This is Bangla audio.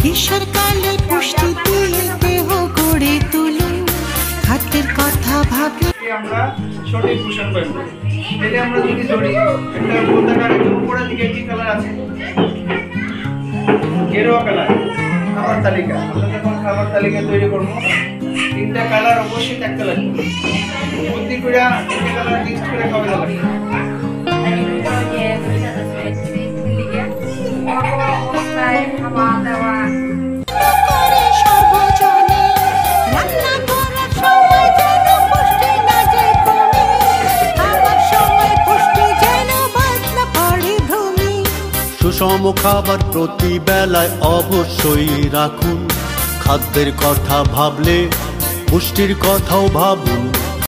কিশোরকালে পুষ্টি দিয়ে দেহ গড়ে তুলুন, খাদ্যের কথা ভাবলে আমরা সঠিক পোষণ পাই। এটা আমরা যদি ধরি একটা পতাকার উপরের দিকে কি কালার আছে? গেরুয়া কালার। খাবার তালিকা, আমরা যখন খাবার তালিকা তৈরি করবো তিনটা কালার অবশ্যই থাকতে লাগবে। বুদ্ধি করে তিনটা কালার মিক্স করে খাওয়া লাগবে। সুষম খাবার প্রতি বেলায় অবশ্যই রাখুন, খাদ্যের কথা ভাবলে পুষ্টির কথাও ভাবুন।